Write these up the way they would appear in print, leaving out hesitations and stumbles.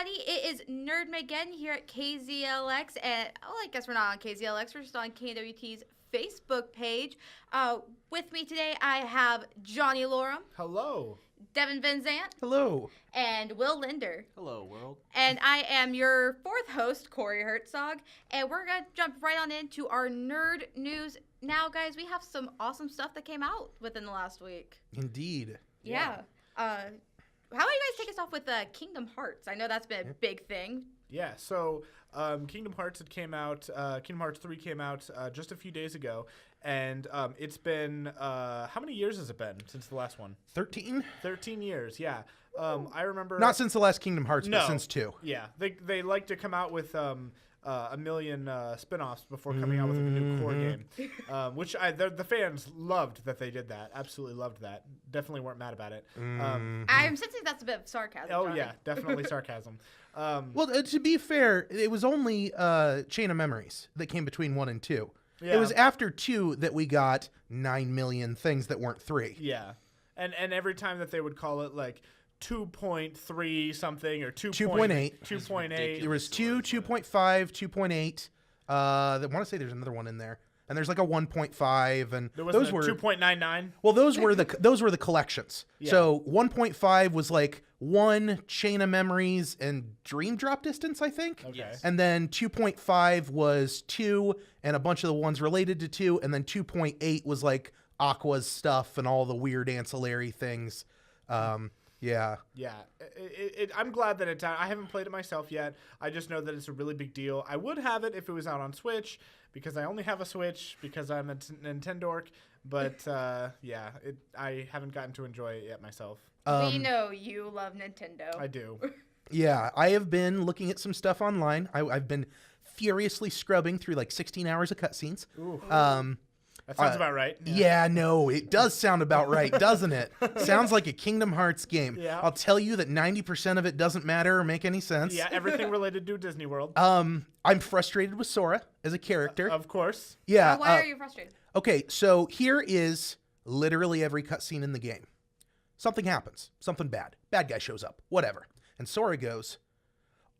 everybody. It is Nerd Megan here at KZLX, and I guess we're not on KZLX. We're just on KWT's Facebook page. With me today, I have Johnny Lorum. Hello. Devin Van Zant. Hello. And Will Linder. Hello, world. And I am your fourth host, Corey Herzog, and we're going to jump right on into our nerd news. Now, guys, we have some awesome stuff that came out within the last week. Indeed. Yeah. How about you guys take us off with Kingdom Hearts? I know that's been a big thing. Yeah, so Kingdom Hearts Kingdom Hearts 3 came out just a few days ago, and it's been, how many years has it been since the last one? 13? 13 years, yeah. I remember... Not since the last Kingdom Hearts, No. but since 2. Yeah, they like to come out with a million spin-offs before coming out with a new core game, which the fans loved that they did that. Absolutely loved that. Definitely weren't mad about it. I'm sensing that's a bit of sarcasm. Oh, Johnny. yeah, definitely sarcasm. Well, to be fair, it was only Chain of Memories that came between 1 and 2. Yeah. It was after 2 that we got 9 million things that weren't 3. Yeah, and every time that they would call it like 2.3 something or 2.8. 2.8. There was 2, 2.5, 2.8. I want to say there's another one in there. And there's like a 1.5 and There was those a were 2.99. Well, those were the collections. Yeah. So 1.5 was like 1 Chain of Memories and Dream Drop Distance, I think. Okay. Yes. And then 2.5 was 2 and a bunch of the ones related to 2. And then 2.8 was like Aqua's stuff and all the weird ancillary things. Yeah. Yeah, I'm glad that it's out. I haven't played it myself yet. I just know that it's a really big deal. I would have it if it was out on Switch, because I only have a Switch because I'm a Nintendork. But yeah, I haven't gotten to enjoy it yet myself. We know you love Nintendo. I do. Yeah. I have been looking at some stuff online. I've been furiously scrubbing through like 16 hours of cutscenes. Ooh. That sounds about right. Yeah, no, it does sound about right, doesn't it? Sounds like a Kingdom Hearts game. Yeah. I'll tell you that 90% of it doesn't matter or make any sense. Yeah, everything related to Disney World. I'm frustrated with Sora as a character. Of course. Yeah. Why are you frustrated? Okay, so here is literally every cutscene in the game. Something happens. Something bad. Bad guy shows up. Whatever. And Sora goes,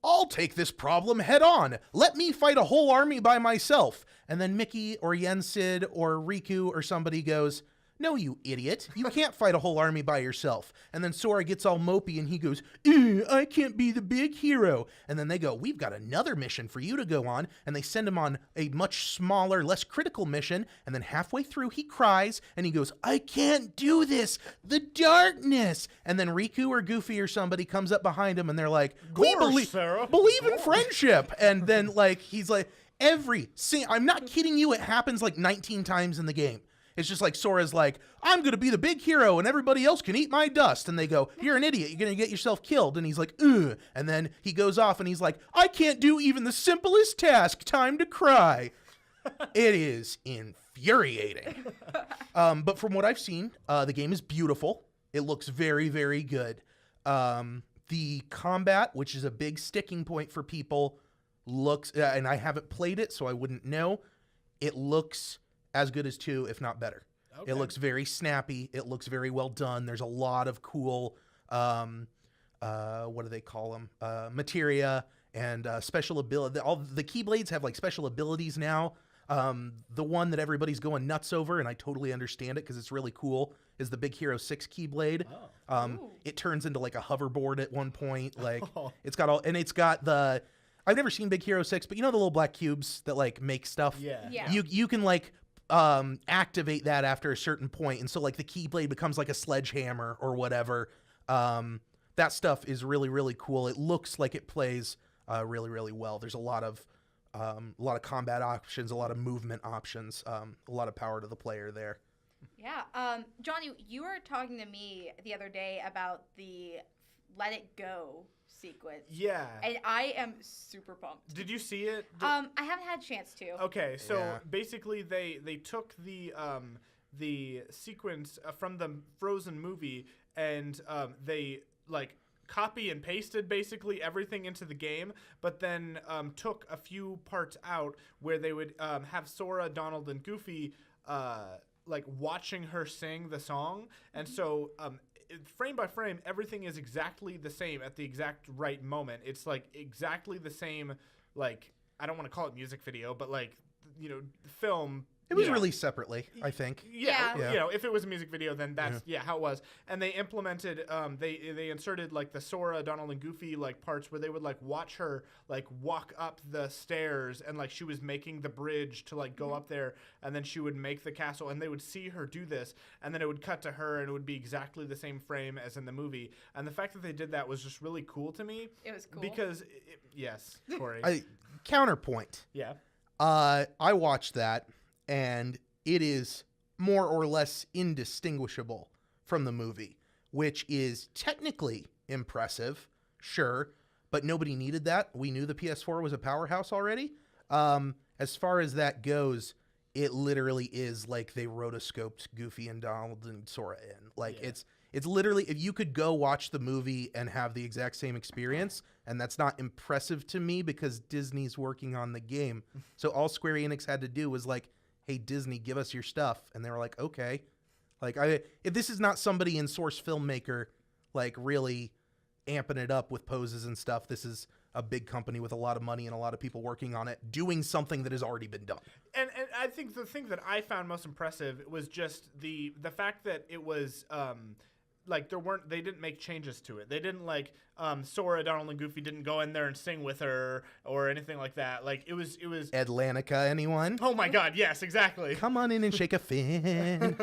I'll take this problem head on. Let me fight a whole army by myself. And then Mickey or Yensid or Riku or somebody goes, no, you idiot. You can't fight a whole army by yourself. And then Sora gets all mopey and he goes, I can't be the big hero. And then they go, we've got another mission for you to go on. And they send him on a much smaller, less critical mission. And then halfway through, he cries and he goes, I can't do this. The darkness. And then Riku or Goofy or somebody comes up behind him and they're like, we believe in friendship. And then he's like, I'm not kidding you. It happens like 19 times in the game. It's just like Sora's like, I'm going to be the big hero and everybody else can eat my dust. And they go, you're an idiot. You're going to get yourself killed. And he's like, ugh. And then he goes off and he's like, I can't do even the simplest task. Time to cry. It is infuriating. But from what I've seen, the game is beautiful. It looks very, very good. The combat, which is a big sticking point for people, looks, and I haven't played it, so I wouldn't know. It looks as good as 2, if not better. Okay. It looks very snappy. It looks very well done. There's a lot of cool, what do they call them? Materia and special ability. All the Keyblades have like special abilities now. The one that everybody's going nuts over, and I totally understand it because it's really cool, is the Big Hero 6 Keyblade. It turns into like a hoverboard at one point. Like it's got the. I've never seen Big Hero 6, but you know the little black cubes that like make stuff? Yeah. You can like activate that after a certain point, and so like the Keyblade becomes like a sledgehammer or whatever. That stuff is really, really cool. It looks like it plays really, really well. There's a lot of combat options, a lot of movement options, a lot of power to the player there. Yeah. Johnny, you were talking to me the other day about the Let It Go sequence. Yeah. And I am super pumped. Did you see it? I haven't had a chance to. Okay, so Yeah. basically they took the sequence from the Frozen movie and they like copy and pasted basically everything into the game, but then took a few parts out where they would have Sora, Donald, and Goofy like watching her sing the song, and so frame by frame, everything is exactly the same at the exact right moment. It's like exactly the same, like, I don't want to call it music video, but like, film. It was released separately, I think. Yeah. If it was a music video, then that's how it was. And they implemented, they inserted like the Sora, Donald, and Goofy like parts where they would like watch her like walk up the stairs, and like she was making the bridge to like go up there, and then she would make the castle, and they would see her do this, and then it would cut to her, and it would be exactly the same frame as in the movie. And the fact that they did that was just really cool to me. It was cool because yes, Corey. Counterpoint. Yeah. I watched that, and it is more or less indistinguishable from the movie, which is technically impressive, sure, but nobody needed that. We knew the PS4 was a powerhouse already. As far as that goes, it literally is like they rotoscoped Goofy and Donald and Sora in. Like, it's literally, if you could go watch the movie and have the exact same experience, and that's not impressive to me because Disney's working on the game. So all Square Enix had to do was like, hey, Disney, give us your stuff. And they were like, okay. Like, if this is not somebody in Source Filmmaker, like, really amping it up with poses and stuff, this is a big company with a lot of money and a lot of people working on it, doing something that has already been done. And I think the thing that I found most impressive was just the fact that it was like they didn't make changes to it. They didn't like Sora, Donald, and Goofy didn't go in there and sing with her or anything like that. Like it was Atlantica, anyone? Oh my God, yes, exactly. Come on in and shake a fin.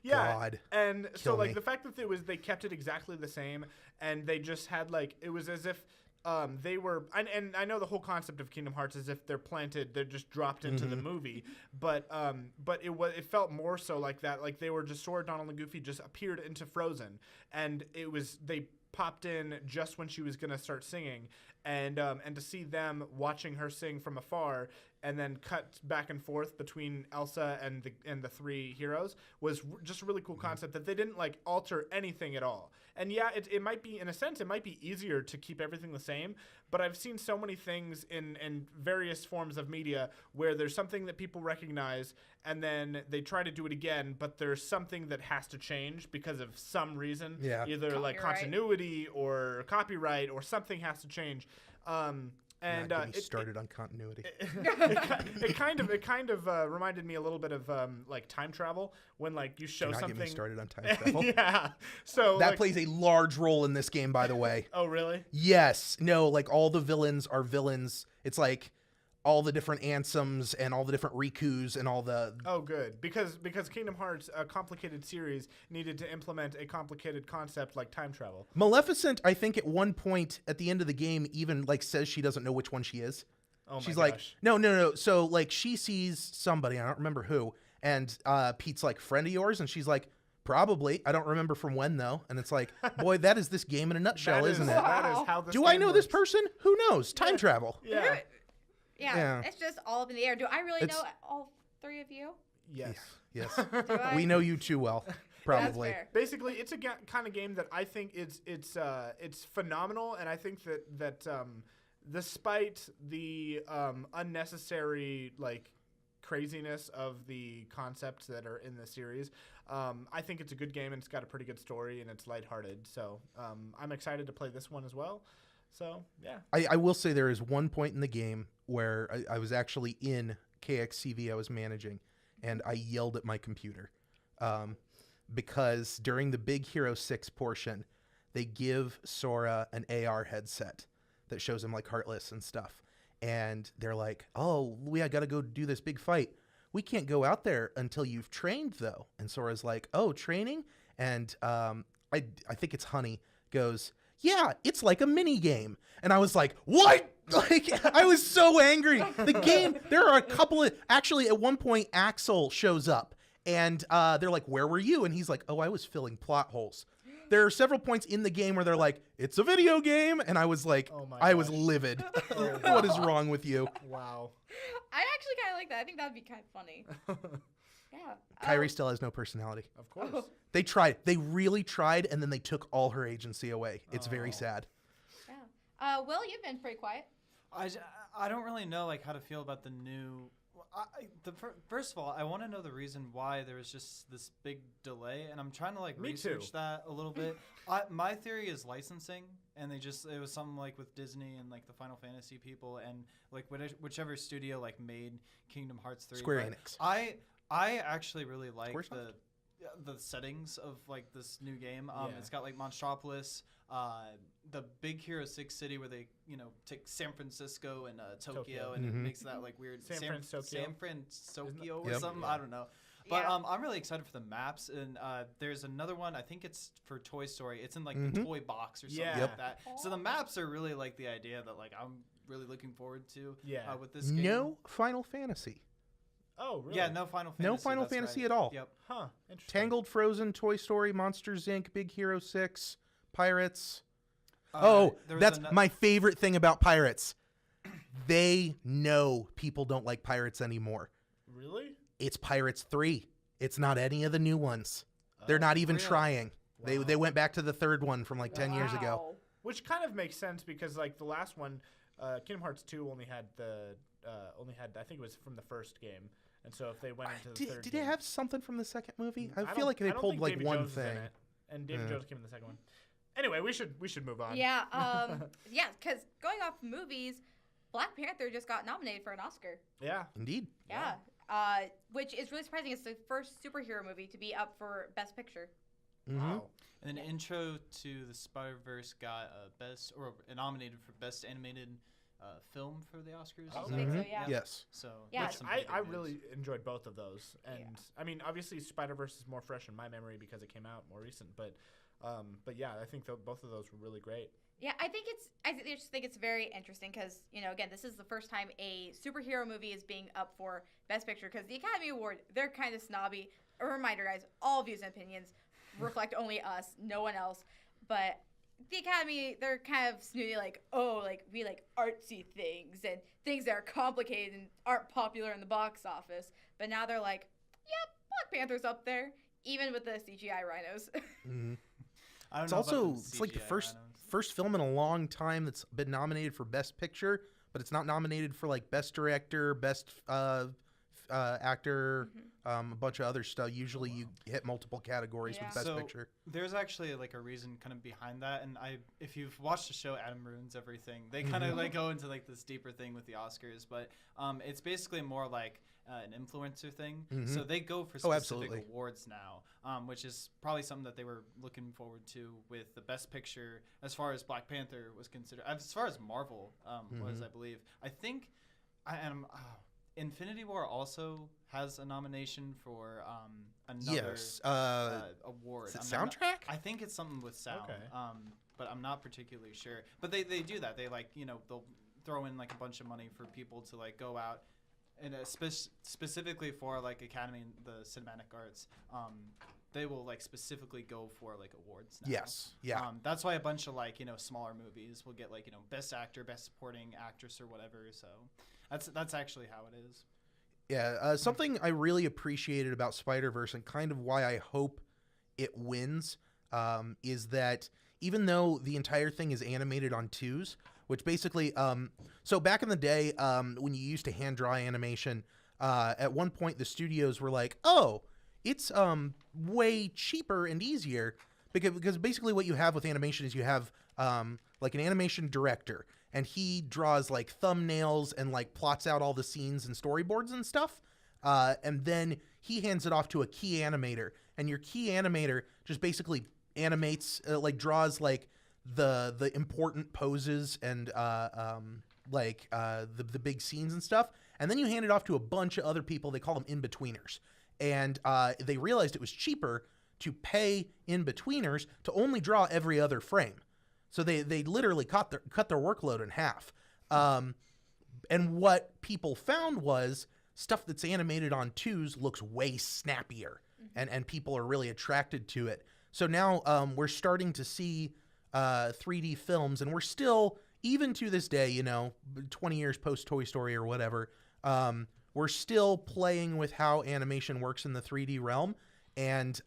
Yeah. God. And so Kill like me. the fact that they kept it exactly the same, and they just had like, it was as if they were, and I know the whole concept of Kingdom Hearts is if they're just dropped into the movie, but it felt more so like that, like they were just Sora, Donald, and Goofy just appeared into Frozen, and they popped in just when she was gonna start singing, and to see them watching her sing from afar, and then cut back and forth between Elsa and the three heroes was just a really cool concept that they didn't like alter anything at all. And yeah, it might be, in a sense, it might be easier to keep everything the same, but I've seen so many things in various forms of media where there's something that people recognize and then they try to do it again, but there's something that has to change because of some reason, either like continuity or copyright or something has to change. And Not get me started on continuity. It kind of reminded me a little bit of like time travel when like you show something. Get me started on time travel. Yeah, so that like, plays a large role in this game, by the way. Oh really? Yes. No. Like all the villains are villains. It's like all the different Ansems and all the different Rikus and all the. Oh, good. Because Kingdom Hearts, a complicated series, needed to implement a complicated concept like time travel. Maleficent, I think, at one point at the end of the game, even like says she doesn't know which one she is. Oh my She's gosh. like, no. So like she sees somebody, I don't remember who, and Pete's like, friend of yours, and she's like, probably. I don't remember from when though. And it's like, boy, that is this game in a nutshell, isn't it? That is how this Do I game know works. this person? Who knows? Time travel. Yeah. Yeah, it's just all up in the air. Do I really know all three of you? Yes. Yes. Do I? We know you too well. Probably. That's fair. Basically, it's a kind of game that I think it's phenomenal, and I think that despite the unnecessary like craziness of the concepts that are in the series, I think it's a good game and it's got a pretty good story and it's lighthearted. So I'm excited to play this one as well. So yeah. I will say there is one point in the game where I was actually in KXCV I was managing, and I yelled at my computer because during the Big Hero 6 portion, they give Sora an AR headset that shows him like Heartless and stuff. And they're like, oh, we got to go do this big fight. We can't go out there until you've trained, though. And Sora's like, oh, training? And I think it's Honey goes, yeah, it's like a mini game. And I was like, what? Like, I was so angry. The game, there are a couple of, actually at one point, Axel shows up and they're like, where were you? And he's like, oh, I was filling plot holes. There are several points in the game where they're like, it's a video game. And I was like, Oh my I was gosh. livid. What is wrong with you? Wow. I actually kind of like that. I think that would be kind of funny. Yeah. Kyrie still has no personality. Of course. Oh. They tried. They really tried, and then they took all her agency away. It's very Oh. sad. Yeah. Will, you've been pretty quiet. I don't really know like how to feel about the new. First of all, I want to know the reason why there was just this big delay, and I'm trying to like Me research too. that a little bit. My theory is licensing, and it was something like with Disney and like the Final Fantasy people, and like whichever studio like made Kingdom Hearts 3. Square But Enix. I actually really like Squaresoft? the settings of like this new game. Yeah. It's got like Monstropolis, the Big Hero 6 city where they take San Francisco and Tokyo, Tokyo. and Mhm. it makes that like weird San Francisco. San Francisco or Yep. something. Yeah. I don't know. But Yeah. I'm really excited for the maps, and there's another one. I think it's for Toy Story. It's in like Mhm. the toy box or something Yeah. like that. So the maps are really like the idea that like I'm really looking forward to. Yeah. With this game. No Final Fantasy. Oh, really? Yeah, no Final Fantasy. No Final that's Fantasy right. at all. Yep. Huh. Interesting. Tangled, Frozen, Toy Story, Monsters Inc., Big Hero 6, Pirates. There was That's ano- my favorite thing about Pirates. They know people don't like Pirates anymore. Really? It's Pirates 3. It's not any of the new ones. They're Oh, not even really? trying. Wow. They went back to the third one from like 10 years ago. Wow. Which kind of makes sense because like the last one, Kingdom Hearts 2 only had I think it was from the first game, and so if they went into the third Did game, it have something from the second movie? I don't- feel like they don't pulled think like Davy one Jones is in thing. it, and David Yeah. Jones came in the second one. Anyway, we should move on. Yeah, yeah, because going off movies, Black Panther just got nominated for an Oscar. Yeah. Indeed. Yeah. Which is really surprising. It's the first superhero movie to be up for Best Picture. Mhm. Wow. And then Intro to the Spider-Verse got nominated for Best Animated Film for the Oscars. Oh, Is I that think so, right? yeah. Yes. So Yeah. that's Which some I pretty big news. really enjoyed both of those, and I mean obviously Spider-Verse is more fresh in my memory because it came out more recent, but yeah, I think both of those were really great. Yeah, I just think it's very interesting because, again, this is the first time a superhero movie is being up for Best Picture because the Academy Award, they're kind of snobby. A reminder, guys, all views and opinions reflect only us, no one else. But the Academy, they're kind of snooty, like, we like artsy things and things that are complicated and aren't popular in the box office. But now they're like, yeah, Black Panther's up there, even with the CGI rhinos. Mhm. I don't It's know about also the it's like the CGI first rhinos. first film in a long time that's been nominated for Best Picture, but it's not nominated for like Best Director, Best Actor, a bunch of other stuff. Usually you hit multiple categories Yeah. with Best So, Picture. There's actually like a reason kind of behind that, and if you've watched the show Adam Ruins Everything, they kind of like go into like this deeper thing with the Oscars, but it's basically more like an influencer thing. So they go for specific absolutely. awards now, which is probably something that they were looking forward to with the Best Picture as far as Black Panther was considered, as far as Marvel was, I believe. I think, Infinity War also has a nomination for another Yes. award. Is it I'm not- soundtrack? I think it's something with sound. Okay. But I'm not particularly sure. But they do that. They like they'll throw in like a bunch of money for people to like go out and specifically for like Academy and the Cinematic Arts. They will like specifically go for like awards now. Yes. Yeah. That's why a bunch of like smaller movies will get like Best Actor, Best Supporting Actress, or whatever. So that's actually how it is. Yeah, something I really appreciated about Spider-Verse and kind of why I hope it wins is that even though the entire thing is animated on twos, which basically, so back in the day when you used to hand draw animation, at one point the studios were like, oh, it's way cheaper and easier because basically what you have with animation is you have like an animation director, and he draws like thumbnails and like plots out all the scenes and storyboards and stuff. And then he hands it off to a key animator, and your key animator just basically animates, like draws like the important poses and the big scenes and stuff. And then you hand it off to a bunch of other people. They call them in-betweeners. And they realized it was cheaper to pay in-betweeners to only draw every other frame. So they literally cut their workload in half. And what people found was stuff that's animated on twos looks way snappier, and people are really attracted to it. So now we're starting to see 3D films, and we're still, even to this day, 20 years post Toy Story or whatever, we're still playing with how animation works in the 3D realm, and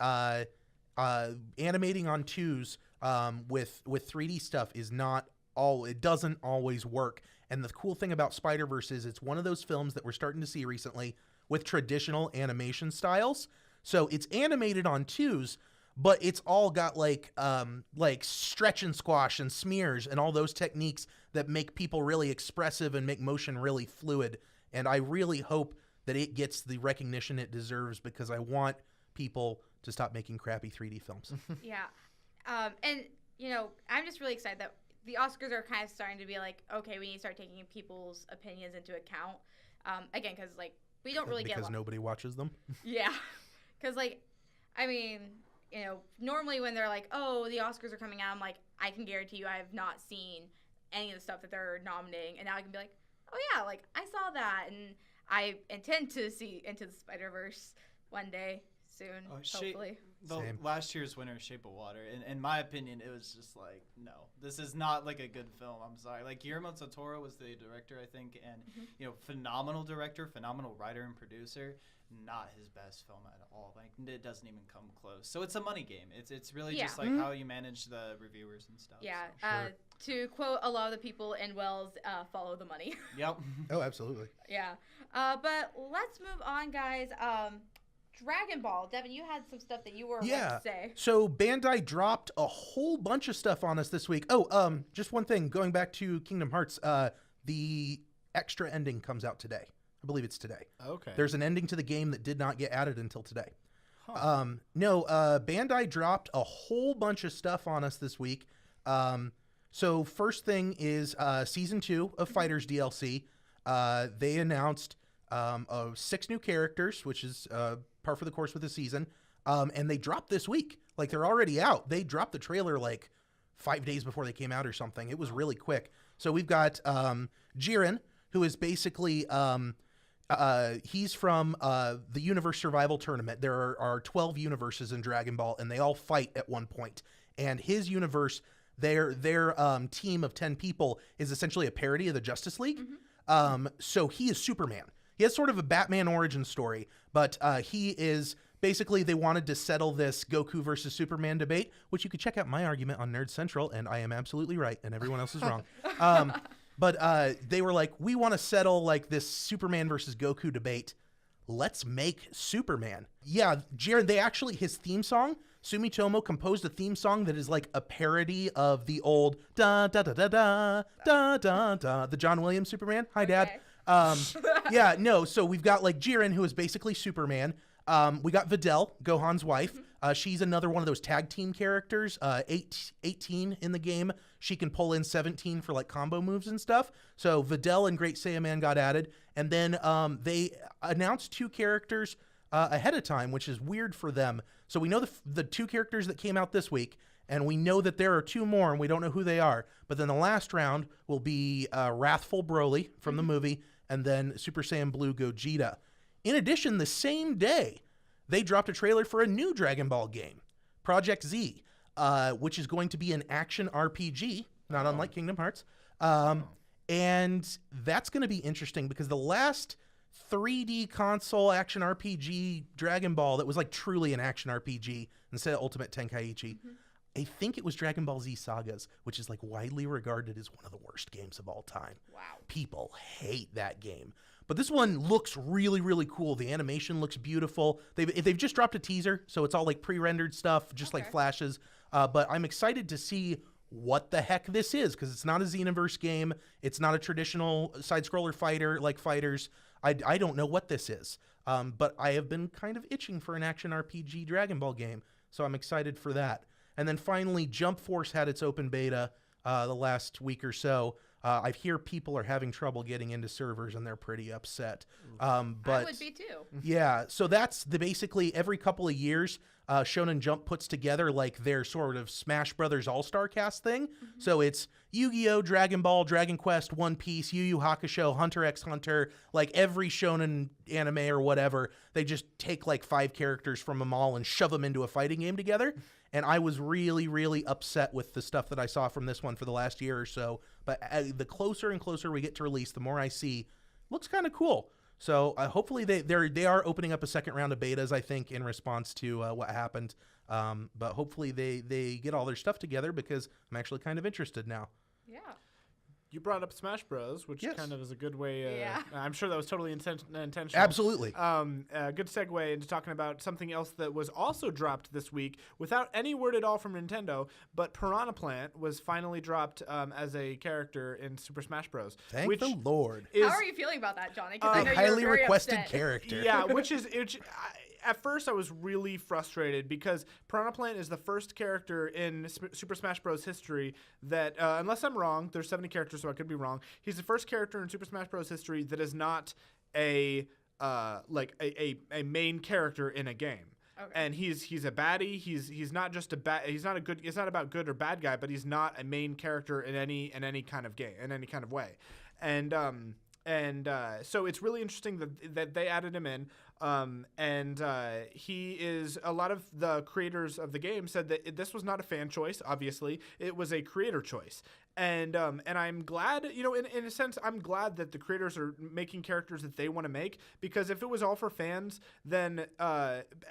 animating on twos with 3D stuff is not it doesn't always work. And the cool thing about Spider-Verse is it's one of those films that we're starting to see recently with traditional animation styles. So it's animated on twos, but it's all got like stretch and squash and smears and all those techniques that make people really expressive and make motion really fluid. And I really hope that it gets the recognition it deserves, because I want people to stop making crappy 3D films. Yeah. And, you know, I'm just really excited that the Oscars are kind of starting to be like, okay, we need to start taking people's opinions into account. Again, because, like, we don't really because nobody watches them. Yeah. Because, like, I mean, you know, normally when they're like, oh, the Oscars are coming out, I'm like, I can guarantee you I have not seen any of the stuff that they're nominating. And now I can be like, oh, yeah, like, I saw that. And I intend to see Into the Spider-Verse one day soon, hopefully. Last year's winner, Shape of Water, in my opinion, it was just like, no, this is not like a good film. I'm sorry. Like, Guillermo del Toro was the director, I think, and you know, phenomenal director, phenomenal writer and producer. Not his best film at all. Like, it doesn't even come close. So it's a money game. It's really just like how you manage the reviewers and stuff. Yeah. So. Sure. To quote a lot of the people in Wells, follow the money. Yep. Oh, absolutely. Yeah. But let's move on, guys. Dragon Ball. Devin, you had some stuff that you were about to say. So Bandai dropped a whole bunch of stuff on us this week. Oh, just one thing. Going back to Kingdom Hearts, the extra ending comes out today. I believe it's today. Okay. There's an ending to the game that did not get added until today. Huh. Bandai dropped a whole bunch of stuff on us this week. So first thing is Season 2 of Fighters DLC. They announced 6 new characters, which is par for the course with the season. And they dropped this week. Like, they're already out. They dropped the trailer like 5 days before they came out or something. It was really quick. So we've got Jiren, who is basically... he's from the Universe Survival Tournament. There are 12 universes in Dragon Ball, and they all fight at one point. And his universe, their team of 10 people, is essentially a parody of the Justice League. So he is Superman. He has sort of a Batman origin story, but he is basically, they wanted to settle this Goku versus Superman debate, which you could check out my argument on Nerd Central, and I am absolutely right, and everyone else is wrong. But they were like, we want to settle like this Superman versus Goku debate. Let's make Superman. Yeah, Jiren, his theme song, Sumitomo composed a theme song that is like a parody of the old da da da da da da da da, the John Williams Superman. Hi, Dad. So we've got like Jiren, who is basically Superman. We got Videl, Gohan's wife. She's another one of those tag team characters, 18 in the game. She can pull in 17 for like combo moves and stuff. So Videl and Great Saiyaman got added. And then they announced 2 characters ahead of time, which is weird for them. So we know the 2 characters that came out this week, and we know that there are 2 more, and we don't know who they are. But then the last round will be Wrathful Broly from the movie, and then Super Saiyan Blue Gogeta. In addition, the same day, they dropped a trailer for a new Dragon Ball game, Project Z, which is going to be an action RPG, not unlike Kingdom Hearts. And that's going to be interesting because the last 3D console action RPG Dragon Ball that was like truly an action RPG instead of Ultimate Tenkaichi, I think it was Dragon Ball Z Sagas, which is like widely regarded as one of the worst games of all time. Wow. People hate that game. But this one looks really, really cool. The animation looks beautiful. They've just dropped a teaser, so it's all like pre-rendered stuff, just like flashes. But I'm excited to see what the heck this is, because it's not a Xenoverse game. It's not a traditional side-scroller fighter like Fighters. I don't know what this is. But I have been kind of itching for an action RPG Dragon Ball game, so I'm excited for that. And then finally, Jump Force had its open beta the last week or so. I hear people are having trouble getting into servers, and they're pretty upset. But I would be too. Yeah, so that's basically every couple of years, Shonen Jump puts together like their sort of Smash Brothers All-Star Cast thing. So it's Yu-Gi-Oh!, Dragon Ball, Dragon Quest, One Piece, Yu Yu Hakusho, Hunter x Hunter, like every shonen anime or whatever. They just take like 5 characters from them all and shove them into a fighting game together. And I was really, really upset with the stuff that I saw from this one for the last year or so. But the closer and closer we get to release, the more I see, looks kind of cool. So hopefully they are opening up a second round of betas, I think, in response to what happened. But hopefully they get all their stuff together, because I'm actually kind of interested now. Yeah. You brought up Smash Bros, which Yes. kind of is a good way. Yeah. I'm sure that was totally intentional. Absolutely. Good segue into talking about something else that was also dropped this week without any word at all from Nintendo, but Piranha Plant was finally dropped as a character in Super Smash Bros. Thank which the Lord. is How are you feeling about that, Johnny? Because I A know highly you're very requested upset. character. yeah, at first I was really frustrated because Piranha Plant is the first character in Super Smash Bros. History that, unless I'm wrong, there's 70 characters, so I could be wrong. He's the first character in Super Smash Bros. History that is not a main character in a game. Okay. And he's a baddie. He's not just a bad. He's not a good. It's not about good or bad guy, but he's not a main character in any kind of game, in any kind of way. And so it's really interesting that they added him in. He is, a lot of the creators of the game said that this was not a fan choice. Obviously, it was a creator choice. And I'm glad, in a sense, I'm glad that the creators are making characters that they want to make, because if it was all for fans, then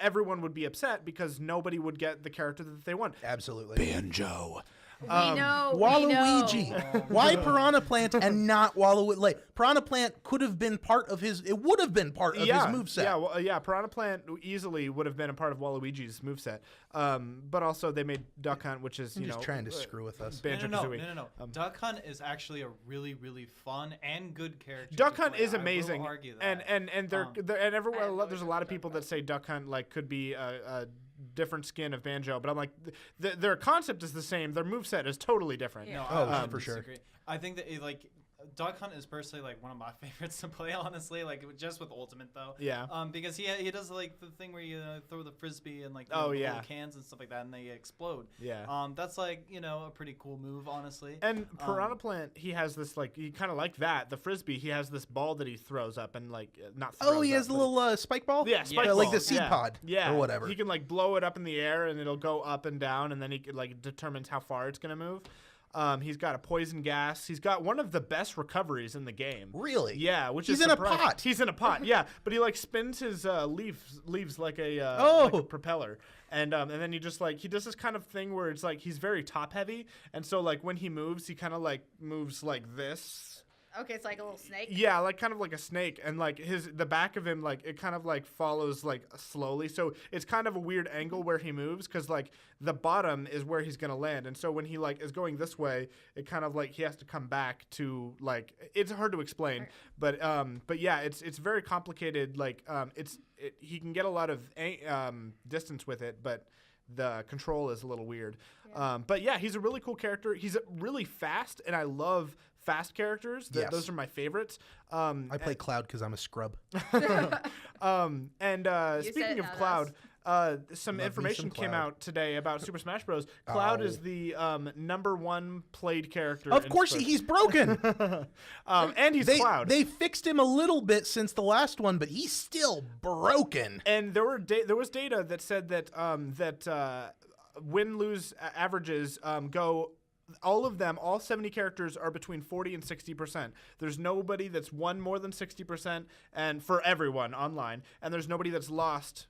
everyone would be upset because nobody would get the character that they want. Absolutely. Banjo. We know. Waluigi. We know. Why Piranha Plant and not Waluigi? Like, Piranha Plant could have been part of his. It would have been part of his moveset. Yeah, Piranha Plant easily would have been a part of Waluigi's moveset. But also they made Duck Hunt, which is, I'm just trying to screw with us. Banjo-Kazooie. No. Duck Hunt is actually a really, really fun and good character. Duck to Hunt play. is amazing, I will argue and that. and everywhere I have no there's a idea lot what of you're people talking that say Duck Hunt like could be a different skin of Banjo, but I'm like, their concept is the same. Their moveset is totally different. Yeah. No, Oh, I for sure. disagree. I think that Duck Hunt is personally like one of my favorites to play. Honestly, like just with Ultimate though. Yeah. Because he does like the thing where you throw the frisbee and like the Oh, little yeah. cans and stuff like that, and they explode. Yeah. That's like a pretty cool move, honestly. And Piranha Plant, he has this he kind of like that. The frisbee, he has this ball that he throws up and not. Oh, he throws has up, the but little spike ball? Yeah, spike like the balls, seed pod. Yeah, Or whatever. He can blow it up in the air and it'll go up and down, and then he determines how far it's gonna move. He's got a poison gas. He's got one of the best recoveries in the game. Really? Yeah, which He's is in a surprising. pot. He's in a pot. Yeah, but he spins his leaves like a propeller, and then he just he does this kind of thing where it's he's very top heavy, and so when he moves, he kind of moves like this. Okay, it's like a little snake. Yeah, kind of like a snake, and the back of him it kind of follows slowly, so it's kind of a weird angle where he moves because the bottom is where he's gonna land, and so when he is going this way, it kind of he has to come back to it's hard to explain, but yeah, it's very complicated. He can get a lot of distance with it, but the control is a little weird. Yeah. But yeah, he's a really cool character. He's really fast, and I love fast characters. Yes. Those are my favorites. I play Cloud because I'm a scrub. And said speaking it, of not Cloud, some Love me information some came Cloud. out today about Super Smash Bros. Cloud Oh. is the #1 played character. Of in course, Smash. he's broken. And he's Cloud. They fixed him a little bit since the last one, but he's still broken. And there was data that said that win-lose averages go. All 70 characters are between 40 and 60%. There's nobody that's won more than 60%, and for everyone online, and there's nobody that's lost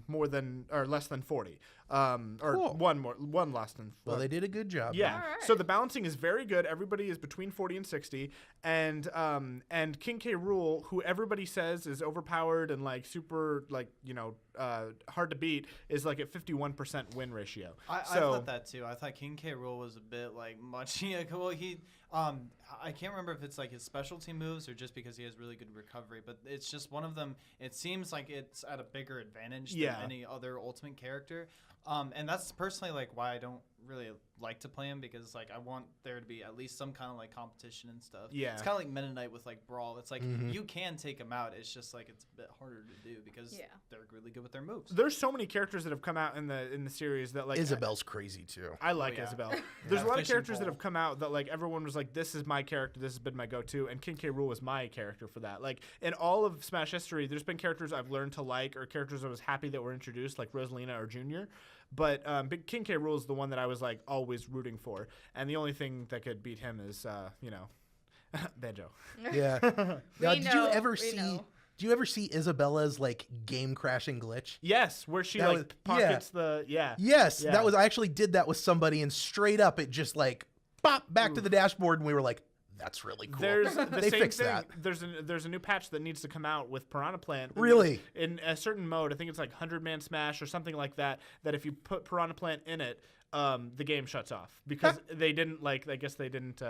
more than or less than 40. Or Cool. one less than. Well, they did a good job. Yeah. All right. So the balancing is very good. Everybody is between 40 and 60, and King K. Rool, who everybody says is overpowered and super hard to beat, is at 51% win ratio. I thought that too. I thought King K. Rool was a bit much. Well, I can't remember if it's his specialty moves or just because he has really good recovery, but it's just one of them. It seems like it's at a bigger advantage than any other Ultimate character. And that's personally why I don't really like to play him, because I want there to be at least some kind of competition and stuff. Yeah. It's kind of like Meta Knight with Brawl. It's Mhm. you can take them out. It's just it's a bit harder to do because they're really good with their moves. There's so many characters that have come out in the series that Isabel's crazy too. I like Oh, yeah. Isabel. There's a lot of Fishing characters that pole. have come out that everyone was this is my character, this has been my go-to, and King K. Rool was my character for that. In all of Smash history, there's been characters I've learned to like or characters I was happy that were introduced, like Rosalina or Junior. But King K. Rool is the one that I was always rooting for, and the only thing that could beat him is Banjo. Yeah. Now, We did know, you ever we see? know. Do you ever see Isabella's game crashing glitch? Yes, where she That was- pockets the Yes, Yeah. that was. I actually did that with somebody, and straight up, it just pop back to the dashboard, and we were like, That's really cool. There's the They same fixed thing. that. There's a new patch that needs to come out with Piranha Plant. Really? In a certain mode, I think it's like 100-man smash or something like that. That if you put Piranha Plant in it, the game shuts off because they didn't like. I guess they didn't.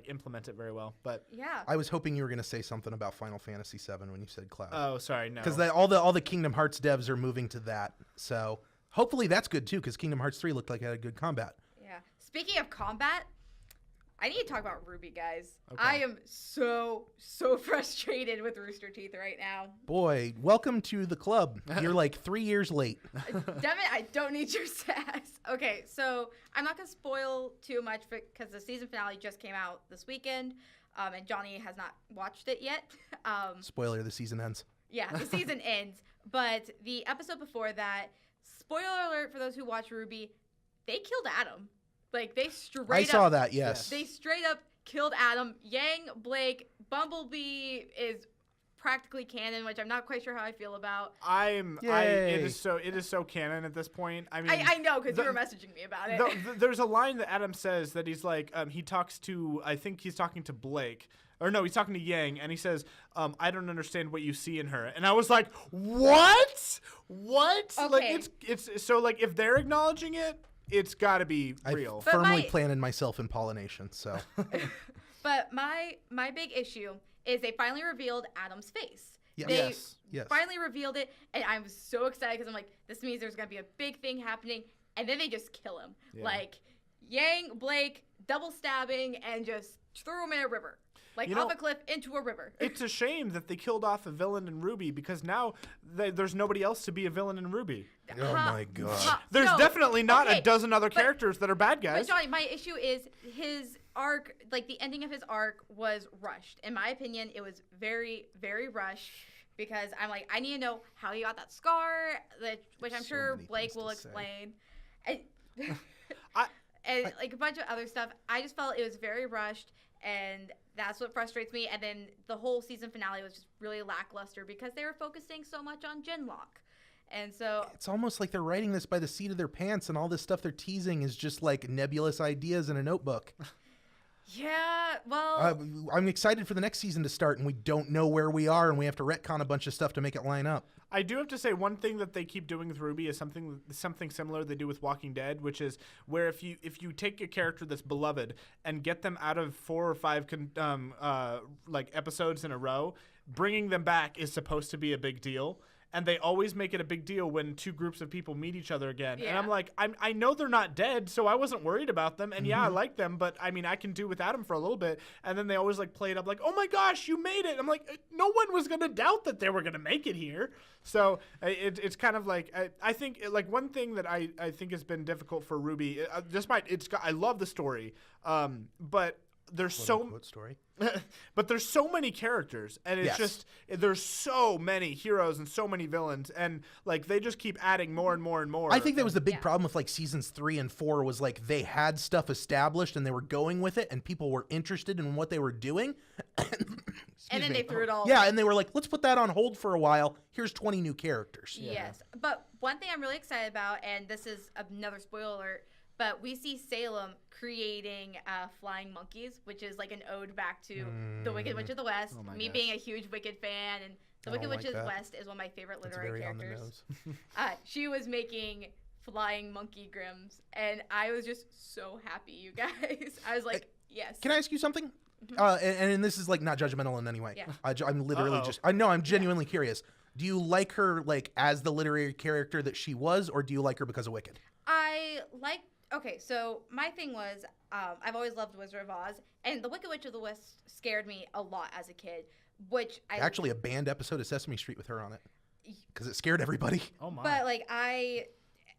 Implement it very well. But Yeah. I was hoping you were going to say something about Final Fantasy VII when you said Cloud. oh, sorry, no. Because all the Kingdom Hearts devs are moving to that. So hopefully that's good too. Because Kingdom Hearts 3 looked like it had good combat. Yeah. Speaking of combat, I need to talk about Ruby, guys. Okay. I am so frustrated with Rooster Teeth right now. Boy, welcome to the club. You're like 3 years late. Damn it, I don't need your sass. Okay, so I'm not going to spoil too much because the season finale just came out this weekend, and Johnny has not watched it yet. Spoiler: the season ends. Yeah, the season ends. But the episode before that, spoiler alert for those who watch Ruby, they killed Adam. Like, they straight I up... saw that. Yes. They straight up killed Adam. Yang, Blake, Bumblebee is practically canon, which I'm not quite sure how I feel about. Yay. It is so canon at this point. I mean, I know, because the- you were messaging me about it. there's a line that Adam says that he's like, I think he's talking to Blake. Or no, he's talking to Yang, and he says, I don't understand what you see in her. And I was like, what? What? Like, Okay. it's so, like, if they're acknowledging it, it's got to be I real. But firmly my- planted myself in pollination. So But my big issue is they finally revealed Adam's face. Yes. They Yes. finally revealed it, and I'm so excited because I'm like, this means there's going to be a big thing happening, and then they just kill him. Yeah. Like, Yang, Blake, double stabbing, and just threw him in a river. Like, You off know, a cliff into a river. It's a shame that they killed off a villain in Ruby because now there's nobody else to be a villain in Ruby. Oh my God. There's No, definitely not okay, a dozen other but- characters that are bad guys. But Johnny, my issue is his arc, like the ending of his arc was rushed. In my opinion, it was very, very rushed because I'm like, I need to know how he got that scar, which I'm So sure many Blake things will to say. explain. And, I- and like a bunch of other stuff. I just felt it was very rushed, and that's what frustrates me. And then the whole season finale was just really lackluster because they were focusing so much on Genlock. And so It's almost like they're writing this by the seat of their pants, and all this stuff they're teasing is just like nebulous ideas in a notebook. yeah, well, I'm excited for the next season to start, and we don't know where we are, and we have to retcon a bunch of stuff to make it line up. I do have to say one thing that they keep doing with Ruby is something similar they do with Walking Dead, which is where if you take a character that's beloved and get them out of 4 or 5 episodes in a row, bringing them back is supposed to be a big deal. And they always make it a big deal when 2 groups of people meet each other again. And Yeah. I'm like, I know they're not dead, so I wasn't worried about them. And yeah, I like them, but I mean, I can do without them for a little bit. And then they always like play it up like, oh my gosh, you made it. I'm like, no one was going to doubt that they were going to make it here. So it's kind of like, I think like one thing that I think has been difficult for Ruby, despite I love the story, but there's Quote-unquote story. but there's so many characters, and it's Yes. just there's so many heroes and so many villains, and like they just keep adding more and more and more. I think that was the big Yeah. problem with like seasons 3 and 4 was like they had stuff established and they were going with it, and people were interested in what they were doing. and then they threw it all Yeah, away. and they were like, let's put that on hold for a while. Here's 20 new characters. Yes, but one thing I'm really excited about, and this is another spoiler alert, but we see Salem creating flying monkeys, which is like an ode back to the Wicked Witch of the West. Oh my Me gosh. being a huge Wicked fan, and the I Wicked don't Witch like of the that. West is one of my favorite It's literary very on the characters. nose. She was making flying monkey grims, and I was just so happy, you guys. I was like, yes. Can I ask you something? And this is like not judgmental in any way. Yeah. I'm literally Uh-oh. just, I know I'm genuinely curious. Do you like her like as the literary character that she was, or do you like her because of Wicked? I like. Okay, so my thing was, I've always loved Wizard of Oz, and the Wicked Witch of the West scared me a lot as a kid. Which I Actually, a banned episode of Sesame Street with her on it because it scared everybody. Oh my. But like I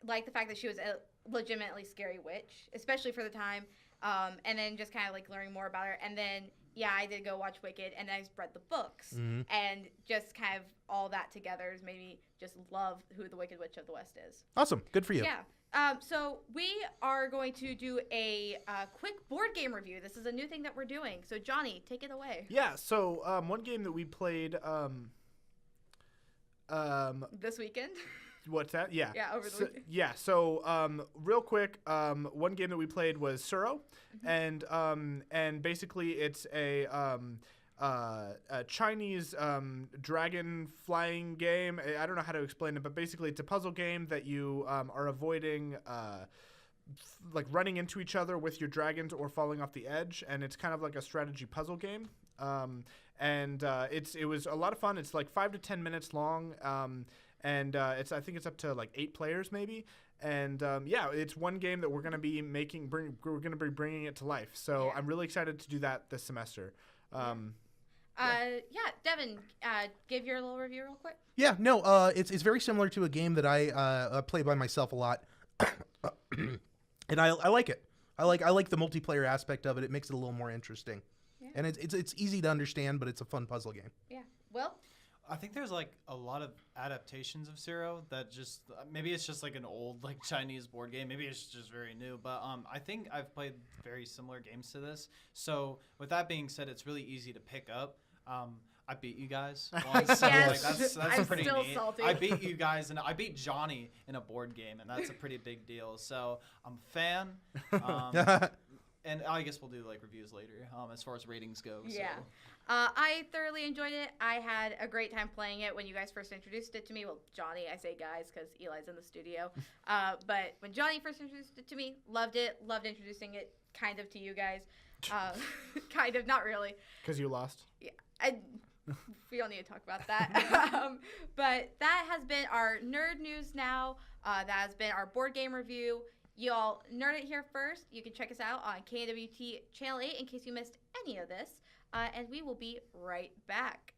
like the fact that she was a legitimately scary witch, especially for the time. And then just kind of like learning more about her. And then yeah, I did go watch Wicked, and I read the books, and just kind of all that together has made me just love who the Wicked Witch of the West is. Awesome, good for you. Yeah. So we are going to do a quick board game review. This is a new thing that we're doing. So Johnny, take it away. Yeah, so one game that we played This weekend. What's that? Yeah. Yeah, over the So, weekend. yeah. So, real quick, one game that we played was Suro, and basically it's a Chinese dragon flying game. I don't know how to explain it, but basically it's a puzzle game that you are avoiding. Like running into each other with your dragons or falling off the edge, and it's kind of like a strategy puzzle game. It was a lot of fun. It's like 5 to 10 minutes long, and I think it's up to like 8 players maybe. And it's one game that we're gonna be we're gonna be bringing it to life. So Yeah. I'm really excited to do that this semester. Devin, give your little review real quick. Yeah, no, it's very similar to a game that I play by myself a lot, and I like it. I like the multiplayer aspect of it. It makes it a little more interesting, and it's easy to understand, but it's a fun puzzle game. Yeah. Will? I think there's like a lot of adaptations of Zero that just maybe it's just like an old like Chinese board game. Maybe it's just very new. But I think I've played very similar games to this. So with that being said, it's really easy to pick up. I beat you guys once, so Yes. like that's I'm pretty still neat. salty. I beat you guys, and I beat Johnny in a board game, and that's a pretty big deal. So I'm a fan. And I guess we'll do like reviews later as far as ratings go. Yeah. So. I thoroughly enjoyed it. I had a great time playing it when you guys first introduced it to me. Well, Johnny, I say guys because Eli's in the studio. But when Johnny first introduced it to me, loved it. Loved introducing it kind of to you guys. Kind of, not really. Because you lost. Yeah, we don't need to talk about that. But that has been our nerd news now. That has been our board game review. You all nerd it here first. You can check us out on KNWT Channel 8 in case you missed any of this. And we will be right back.